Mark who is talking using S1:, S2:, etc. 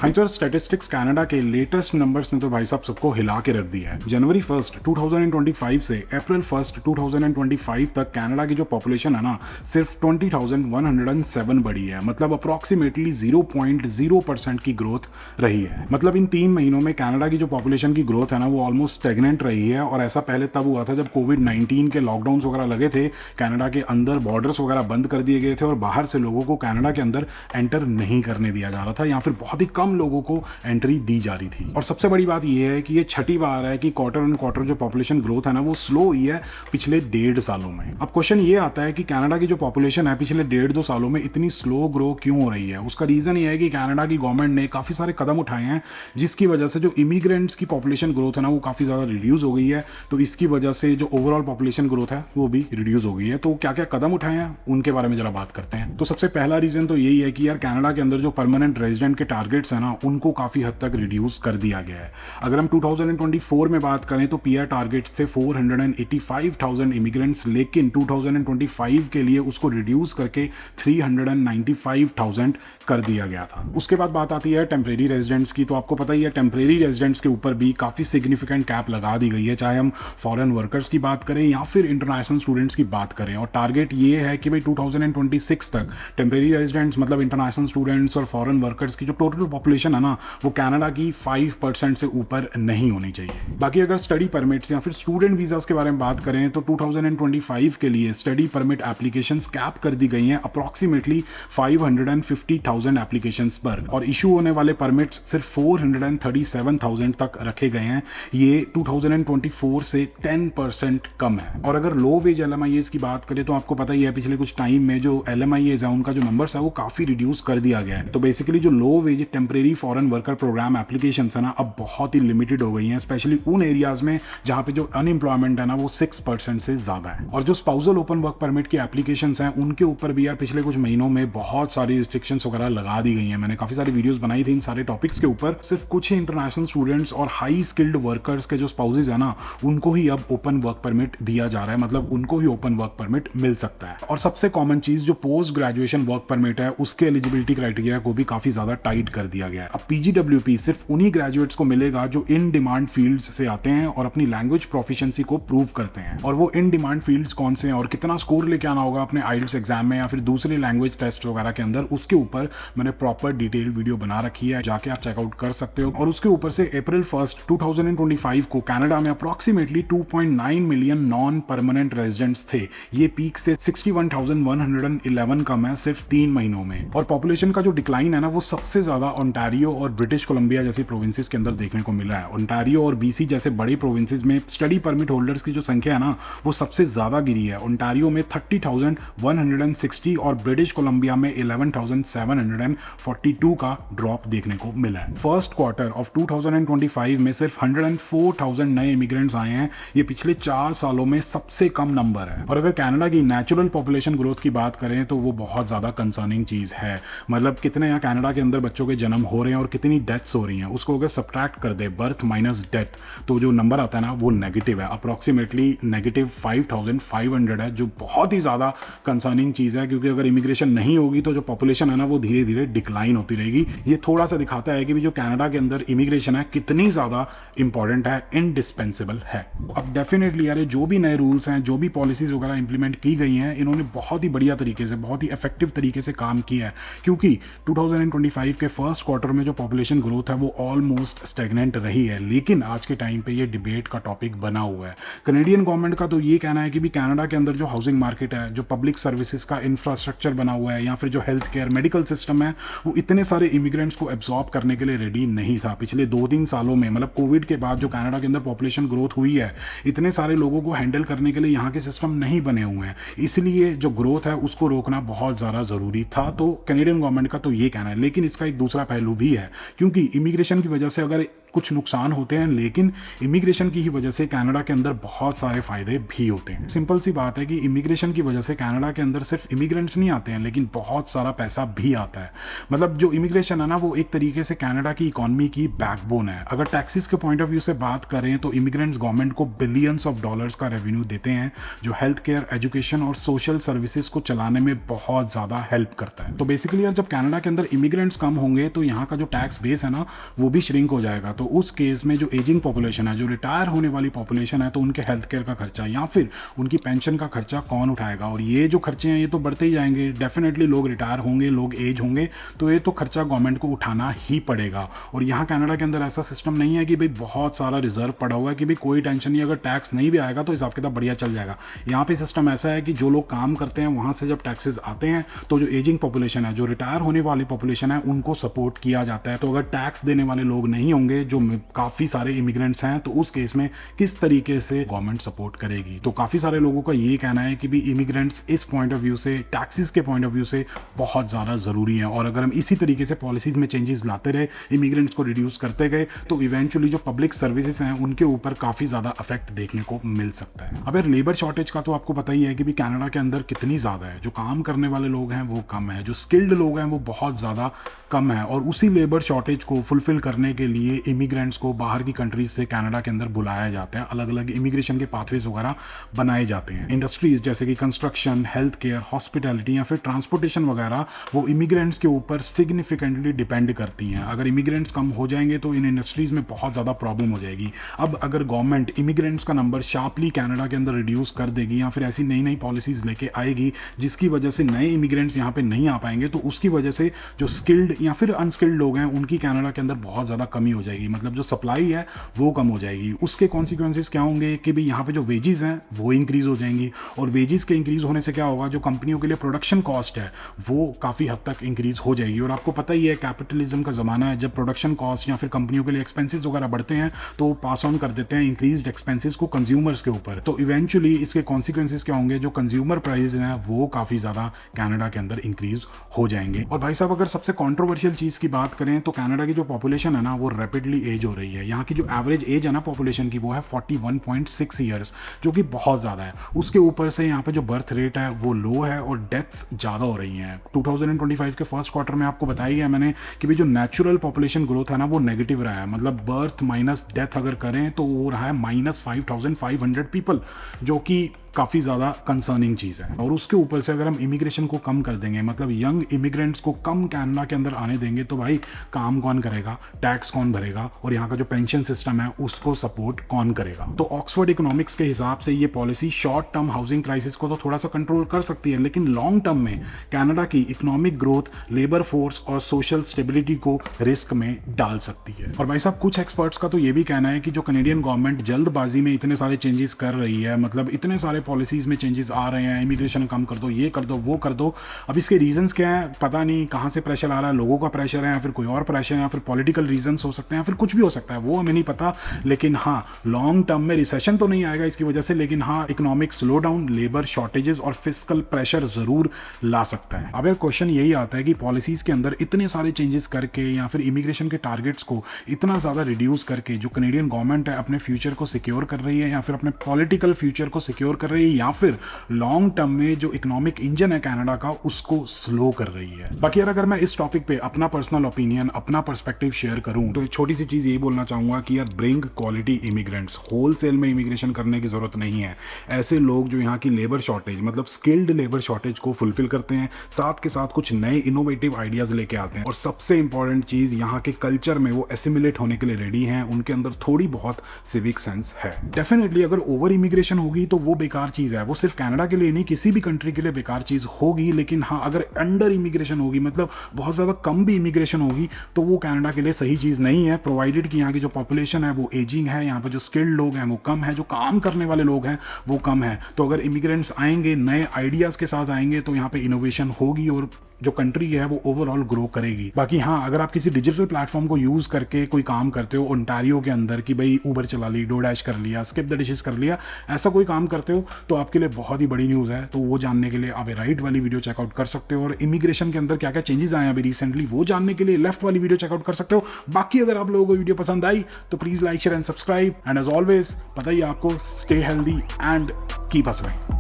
S1: हाँ तो statistics Canada के लेटेस्ट नंबर्स ने तो भाई साहब सबको हिला के रख दिया है। जनवरी 1 2025 से अप्रैल 1 2025 तक कनाडा की जो पॉपुलेशन है ना सिर्फ 20,107 बढ़ी है। मतलब अप्रॉक्सीमेटली 0.0% की ग्रोथ रही है। मतलब इन 3 महीनों में कनाडा की जो पॉपुलेशन की ग्रोथ है ना वो ऑलमोस्ट स्टेगनेंट रही है। और ऐसा पहले तब हुआ था जब कोविड-19 के लॉकडाउन वगैरह लगे थे, कनाडा के अंदर बॉर्डर्स वगैरह बंद कर दिए गए थे और बाहर से लोगों को कनाडा के अंदर एंटर नहीं करने दिया जा रहा था, या फिर बहुत ही कम लोगों को एंट्री दी जा रही थी। और सबसे बड़ी बात यह है कि ये छठी बार है कि क्वार्टर ऑन क्वार्टर जो पॉपुलेशन ग्रोथ है ना वो स्लो हुई है पिछले 1.5 सालों में। अब क्वेश्चन ये आता है कि कनाडा की जो पॉपुलेशन है पिछले 1.5-2 सालों में इतनी स्लो ग्रो क्यों हो रही है। उसका रीजन ये है कि कनाडा की गवर्नमेंट ने काफी सारे कदम उठाए हैं जिसकी वजह से जो इमिग्रेंट्स की पॉपुलेशन ग्रोथ है ना वो काफी ज्यादा रिड्यूस हो गई है। तो इसकी वजह से जो ओवरऑल पॉपुलेशन ग्रोथ है वो भी रिड्यूस हो गई है। तो क्या क्या कदम उठाए हैं उनके बारे में जरा बात करते हैं। तो सबसे पहला रीजन तो यही है कि यार कनाडा के अंदर जो परमानेंट रेजिडेंट के टारगेट्स है ना उनको काफी हद तक रिड्यूस कर दिया गया है। अगर हम 2024 में बात करें तो पीआर टारगेट्स थे 485,000 इमिग्रेंट्स, लेकिन 2025 के लिए उसको रिड्यूस करके 395,000 कर दिया गया था। उसके बाद बात आती है टेम्परेरी रेजिडेंट्स की। तो आपको पता ही है टेम्परेरी रेजिडेंट्स के ऊपर भी काफी सिग्निफिकेंट कैप लगा दी गई है, चाहे हम फॉरेन वर्कर्स की बात करें या फिर इंटरनेशनल स्टूडेंट्स की बात करें। और टारगेट ये है कि भाई 2026 तक टेम्परेरी रेजिडेंट्स मतलब इंटरनेशनल स्टूडेंट्स और फॉरेन वर्कर्स की जो टोटल पॉपुलेशन है ना वो कनाडा की 5% से ऊपर नहीं होनी चाहिए। बाकी अगर स्टडी परमिट्स या फिर स्टूडेंट वीजास के बारे में बात करें तो 2025 के लिए स्टडी परमिट एप्लीकेशंस कैप कर दी गई हैं अप्रॉक्सीमेटली 550,000 एप्लीकेशंस पर, और इशू होने वाले परमिट्स सिर्फ 437,000 तक रखे गए हैं। ये 2024 से 10% कम है। और अगर लो वेज LMIAs की बात करें तो आपको पता ही है पिछले कुछ टाइम में जो LMIAs है उनका जो नंबर्स है वो काफी रिड्यूस कर दिया गया है। तो बेसिकली जो low wage temporary foreign worker program applications है ना अब बहुत ही लिमिटेड हो गई हैं, स्पेशली उन एरियाज में जहां पे जो अनएम्प्लॉयमेंट है ना वो 6% से ज्यादा है। और जो स्पाउसल ओपन वर्क परमिट की एप्लीकेशंस हैं उनके ऊपर भी यार पिछले कुछ महीनों में बहुत सारी रिस्ट्रिक्शंस वगैरह लगा दी गई हैं। मैंने काफी सारी वीडियोस बनाई थी इन सारे टॉपिक्स के ऊपर। सिर्फ कुछ ही इंटरनेशनल स्टूडेंट्स और हाई स्किल्ड वर्कर्स के जो स्पाउसेस है ना उनको ही अब ओपन वर्क परमिट दिया जा रहा है, मतलब उनको ही ओपन वर्क परमिट मिल सकता है। और सबसे कॉमन चीज जो पोस्ट ग्रेजुएशन वर्क परमिट है उसके एलिजिबिलिटी क्राइटेरिया को भी काफी ज्यादा टाइट कर दिया गया है। अब PGWP सिर्फ उन्हीं ग्रेजुएट्स को मिलेगा जो इन डिमांड फील्ड्स से आते हैं और अपनी लैंग्वेज प्रोफिशिएंसी को प्रूव करते हैं। और वो इन डिमांड फील्ड्स कौन से हैं और कितना स्कोर लेके आना होगा अपने IELTS एग्जाम में या फिर दूसरे लैंग्वेज टेस्ट वगैरह के अंदर, उसके ऊपर मैंने प्रॉपर डिटेल वीडियो बना रखी है, जाके आप चेकआउट कर सकते हो। और उसके ऊपर से अप्रैल 1 2025 को कनाडा में approximately 2.9 million non permanent residents थे। ये पीक से 61,111 कम है सिर्फ 3 महीनों में। और पॉपुलेशन का जो डिक्लाइन है ना वो सबसे ज्यादा ओंटारियो और ब्रिटिश कोलंबिया जैसी प्रोविंसेस के अंदर देखने को मिला है। ओंटारियो और BC जैसे बड़े प्रोविंसेस में स्टडी परमिट होल्डर्स की जो संख्या है ना वो सबसे ज्यादा गिरी है। ओंटारियो में 30,160 और ब्रिटिश कोलंबिया में 11,742 का ड्रॉप देखने को मिला है। फर्स्ट क्वार्टर ऑफ 2025 में सिर्फ 104,000 नए इमिग्रेंट्स आए हैं। ये पिछले 4 सालों में सबसे कम नंबर है। और अगर कनाडा की नेचुरल पॉपुलेशन ग्रोथ की बात करें तो वो बहुत ज्यादा कंसर्निंग चीज है। मतलब कितने यहाँ कनाडा के अंदर बच्चों के जन्म हो रहे हैं और कितनी डेथ्स हो रही हैं, उसको अगर सब्ट्रैक्ट कर दे बर्थ माइनस डेथ तो जो नंबर आता है ना वो नेगेटिव है, अप्रॉक्सीमेटली -5,500 है, जो बहुत ही ज्यादा कंसर्निंग चीज है। क्योंकि अगर इमिग्रेशन नहीं होगी तो जो पॉपुलेशन है ना वो धीरे धीरे डिक्लाइन होती रहेगी। ये थोड़ा सा दिखाता है कि भी जो कनाडा के अंदर इमिग्रेशन है कितनी ज्यादा इंपॉर्टेंट है, इंडिस्पेंसिबल है। अब डेफिनेटली यार जो भी नए रूल्स हैं, जो भी पॉलिसीज वगैरह इंप्लीमेंट की गई हैं, इन्होंने बहुत ही बढ़िया तरीके से, बहुत ही इफेक्टिव तरीके से काम किया है। क्योंकि 2025 के फर्स्ट क्वार्टर में जो पॉपुलेशन ग्रोथ है वो ऑलमोस्ट स्टेगनेंट रही है, लेकिन आज के टाइम पे ये डिबेट का टॉपिक बना हुआ है। कनेडियन गवर्नमेंट का तो ये कहना है कि भी कनाडा के अंदर जो हाउसिंग मार्केट है, जो पब्लिक सर्विसेज का इंफ्रास्ट्रक्चर बना हुआ है या फिर जो हेल्थ केयर मेडिकल सिस्टम है वो इतने सारे इमिग्रेंट्स को एब्जॉर्ब करने के लिए रेडी नहीं था। पिछले 2-3 सालों में मतलब कोविड के बाद जो कनाडा के अंदर पॉपुलेशन ग्रोथ हुई है, इतने सारे लोगों को हैंडल करने के लिए यहाँ के सिस्टम नहीं बने हुए हैं। इसलिए जो ग्रोथ है उसको रोकना बहुत ज़्यादा ज़रूरी था। तो कनेडियन गवर्नमेंट का तो ये कहना है। लेकिन इसका एक दूसरा पहलू भी है, क्योंकि इमिग्रेशन की वजह से अगर कुछ नुकसान होते हैं, लेकिन इमिग्रेशन की ही वजह से कनाडा के अंदर बहुत सारे फायदे भी होते हैं। सिंपल सी बात है कि इमिग्रेशन की वजह से कनाडा के अंदर सिर्फ इमिग्रेंट्स नहीं आते हैं, लेकिन बहुत सारा पैसा भी आता है। मतलब जो इमिग्रेशन है ना वो एक तरीके से कनाडा की इकोनॉमी की बैकबोन है। अगर टैक्सेस के पॉइंट ऑफ व्यू से बात करें तो इमिग्रेंट्स गवर्नमेंट को बिलियंस ऑफ डॉलर्स का रेवेन्यू देते हैं, जो हेल्थ केयर, एजुकेशन और सोशल सर्विसेज को चलाने में बहुत ज़्यादा हेल्प करता है। तो बेसिकली यार जब कनाडा के अंदर इमिग्रेंट्स कम होंगे तो यहाँ का जो टैक्स बेस है ना वो भी श्रिंक हो जाएगा। तो उस केस में जो एजिंग पॉपुलेशन है, जो रिटायर होने वाली पॉपुलेशन है, तो उनके हेल्थ केयर का खर्चा या फिर उनकी पेंशन का खर्चा कौन उठाएगा? और ये जो खर्चे हैं ये तो बढ़ते ही जाएंगे। डेफिनेटली लोग रिटायर होंगे, लोग एज होंगे, तो ये तो खर्चा गवर्नमेंट को उठाना ही पड़ेगा। और यहाँ कनाडा के अंदर ऐसा सिस्टम नहीं है कि भाई बहुत सारा रिजर्व पड़ा हुआ है कि भाई कोई टेंशन नहीं, अगर टैक्स नहीं भी आएगा तो हिसाब किताब बढ़िया चल जाएगा। यहाँ पे सिस्टम ऐसा है कि जो लोग काम करते हैं वहाँ से जब टैक्सेस आते हैं तो जो एजिंग पॉपुलेशन है, जो रिटायर होने वाली पॉपुलेशन है, उनको सपोर्ट किया जाता है। तो अगर टैक्स देने वाले लोग नहीं होंगे, जो काफ़ी सारे इमिग्रेंट्स हैं, तो उस केस में किस तरीके से गवर्नमेंट सपोर्ट करेगी? तो काफ़ी सारे लोगों का ये कहना है कि भी इमिग्रेंट्स इस पॉइंट ऑफ व्यू से, टैक्सेस के पॉइंट ऑफ व्यू से बहुत ज़्यादा ज़रूरी है। और अगर हम इसी तरीके से पॉलिसीज़ में चेंजेस लाते रहे, इमिग्रेंट्स को रिड्यूस करते गए, तो इवेंचुअली जो पब्लिक सर्विसेज हैं उनके ऊपर काफ़ी ज़्यादा इफेक्ट देखने को मिल सकता है। अब लेबर शॉर्टेज का तो आपको पता ही है कि भी कनाडा के अंदर कितनी ज़्यादा है। जो काम करने वाले लोग हैं वो कम है, जो स्किल्ड लोग हैं वो बहुत ज़्यादा कम है। और उसी लेबर शॉर्टेज को फुलफिल करने के लिए इमिग्रेंट्स को बाहर की कंट्रीज से कनाडा के अंदर बुलाया जाता है। अलग अलग इमिग्रेशन के पाथवेज वगैरह बनाए जाते हैं। इंडस्ट्रीज जैसे कि कंस्ट्रक्शन, हेल्थ केयर, हॉस्पिटैलिटी या फिर ट्रांसपोर्टेशन वगैरह वो इमिग्रेंट्स के ऊपर सिग्निफिकेंटली डिपेंड करती हैं। अगर इमिग्रेंट्स कम हो जाएंगे तो इन इंडस्ट्रीज में बहुत ज़्यादा प्रॉब्लम हो जाएगी। अब अगर गवर्नमेंट इमिग्रेंट्स का नंबर शार्पली कनाडा के अंदर रिड्यूस कर देगी या फिर ऐसी नई नई पॉलिसीज लेके आएगी जिसकी वजह से नए इमिग्रेंट्स यहाँ पे नहीं आ पाएंगे, तो उसकी वजह से जो स्किल्ड या फिर अनस्किल्ड लोग हैं उनकी कनाडा के अंदर बहुत ज़्यादा कमी हो जाएगी। मतलब जो सप्लाई है वो कम हो जाएगी। उसके कॉन्सिक्वेंसेस क्या होंगे कि भाई यहाँ पे जो वेजेस हैं वो इंक्रीज हो जाएंगी। और वेजेस के इंक्रीज होने से क्या होगा, जो कंपनियों के लिए प्रोडक्शन कॉस्ट है वो काफ़ी हद तक इंक्रीज हो जाएगी। और आपको पता ही है कैपिटलिज्म का ज़माना है, जब प्रोडक्शन कॉस्ट या फिर कंपनियों के लिए एक्सपेंसेस वगैरह बढ़ते हैं तो पास ऑन कर देते हैं इंक्रीज्ड एक्सपेंसेस को कंज्यूमर्स के ऊपर। तो इवेंचुअली इसके कॉन्सिक्वेंसेस क्या होंगे, जो कंज्यूमर प्राइस हैं वो काफ़ी ज़्यादा कनाडा के अंदर इंक्रीज हो जाएंगे। और भाई साहब अगर सबसे कॉन्ट्रोवर्शियल चीज़ की बात करें तो कनाडा की जो पॉपुलेशन है ना वो रैपिडली एज हो रही है। यहाँ की जो एवरेज एज है ना पॉपुलेशन की वो है 41.6 ईयर्स, जो कि बहुत ज़्यादा है। उसके ऊपर से यहाँ पे जो बर्थ रेट है वो लो है और डेथ्स ज़्यादा हो रही हैं। 2025 के फर्स्ट क्वार्टर में आपको बताया गया मैंने कि भी जो नेचुरल पॉपुलेशन ग्रोथ है ना वो नेगेटिव रहा है। मतलब बर्थ माइनस डेथ अगर करें तो वो रहा है -5,500 पीपल, जो कि काफ़ी ज़्यादा कंसर्निंग चीज़ है। और उसके ऊपर से अगर हम इमिग्रेशन को कम कर देंगे, मतलब यंग इमिग्रेंट्स को कम कनाडा के अंदर आने देंगे, तो भाई काम कौन करेगा, टैक्स कौन भरेगा, और यहाँ का जो पेंशन सिस्टम है उसको सपोर्ट कौन करेगा? तो ऑक्सफोर्ड इकोनॉमिक्स के हिसाब से ये policy short term housing crisis को तो थोड़ा सा कंट्रोल कर सकती है, लेकिन लॉन्ग टर्म में कनाडा की इकोनॉमिक ग्रोथ, लेबर फोर्स और सोशल स्टेबिलिटी को रिस्क में डाल सकती है। और भाई साहब कुछ एक्सपर्ट्स का तो ये भी कहना है कि जो कनेडियन गवर्नमेंट जल्दबाजी में इतने सारे चेंजेस कर रही है, मतलब इतने सारे पॉलिसीज में चेंजेस आ रहे हैं, इमिग्रेशन कम कर दो, ये कर दो, वो कर दो, अब इसके रीजंस क्या है पता नहीं, कहाँ से प्रेशर आ रहा है, लोगों का प्रेशर है या फिर कोई और प्रेशर है या फिर पॉलिटिकल रीजंस हो सकते हैं, फिर कुछ भी हो सकता है, वो हमें नहीं पता। लेकिन हाँ, लॉन्ग टर्म में रिसेशन तो नहीं आएगा इसकी वजह से, लेकिन हाँ economic slow down, labour shortages और फिस्कल प्रेशर जरूर ला सकता है। अब क्वेश्चन यही आता है कि पॉलिसीज के अंदर इतने सारे चेंजेस करके या फिर इमिग्रेशन के टारगेट्स को इतना ज़्यादा रिड्यूस करके जो कनेडियन गवर्नमेंट है अपने फ्यूचर को सिक्योर कर रही है या फिर अपने पॉलिटिकल फ्यूचर को सिक्योर कर रही है, या फिर लॉन्ग टर्म में जो इकोनॉमिक इंजन है कनाडा का उसको स्लो कर रही है। बाकी यार अगर मैं इस टॉपिक पे अपना पर्सनल ओपिनियन, अपना पर्सपेक्टिव शेयर करूं तो एक छोटी सी चीज यही बोलना चाहूंगा कि यार ब्रिंग क्वालिटी इमिग्रेंट्स। होलसेल में इमिग्रेशन करने की जरूरत नहीं है। ऐसे लोग जो यहाँ की लेबर शॉर्टेज, मतलब स्किल्ड लेबर शॉर्टेज को फुलफिल करते हैं, साथ के साथ कुछ नए इनोवेटिव आइडियाज लेके आते हैं, और सबसे इंपॉर्टेंट चीज यहाँ के कल्चर में वो एसिमिलेट होने के लिए रेडी हैं, उनके अंदर थोड़ी बहुत सिविक सेंस है। डेफिनेटली अगर ओवर इमिग्रेशन होगी तो वो बेकार चीज है, वो सिर्फ कनाडा के लिए नहीं किसी भी कंट्री के लिए बेकार चीज होगी। लेकिन हाँ अगर अंडर इमिग्रेशन होगी, मतलब बहुत ज्यादा कम भी इमिग्रेशन होगी, तो वो कनाडा के लिए सही चीज नहीं है, प्रोवाइडेड कि यहाँ की जो पॉपुलेशन है वो एजिंग है, यहाँ पे जो स्किल्ड लोग हैं वो कम है, जो काम करने वाले लोग हैं वो कम है। तो अगर इमिग्रेंट्स आएंगे, नए आइडियाज के साथ आएंगे, तो यहाँ पे इनोवेशन होगी और जो कंट्री है वो ओवरऑल ग्रो करेगी। बाकी हाँ अगर आप किसी डिजिटल प्लेटफॉर्म को यूज करके कोई काम करते हो ओंटारियो के अंदर कि भाई उबर चला ली, डोडैश कर लिया, स्किप द डिशेस कर लिया, ऐसा कोई काम करते हो तो आपके लिए बहुत ही बड़ी न्यूज़ है। तो वो जानने के लिए आप राइट वाली वीडियो चेकआउट कर सकते हो, और इमिग्रेशन के अंदर क्या क्या चेंजेस आए हैं अभी रिसेंटली वो जानने के लिए लेफ्ट वाली वीडियो चेकआउट कर सकते हो। बाकी अगर आप लोगों को वीडियो पसंद आई तो please like, share and subscribe, and as always पता ही आपको, stay healthy and keep hustling.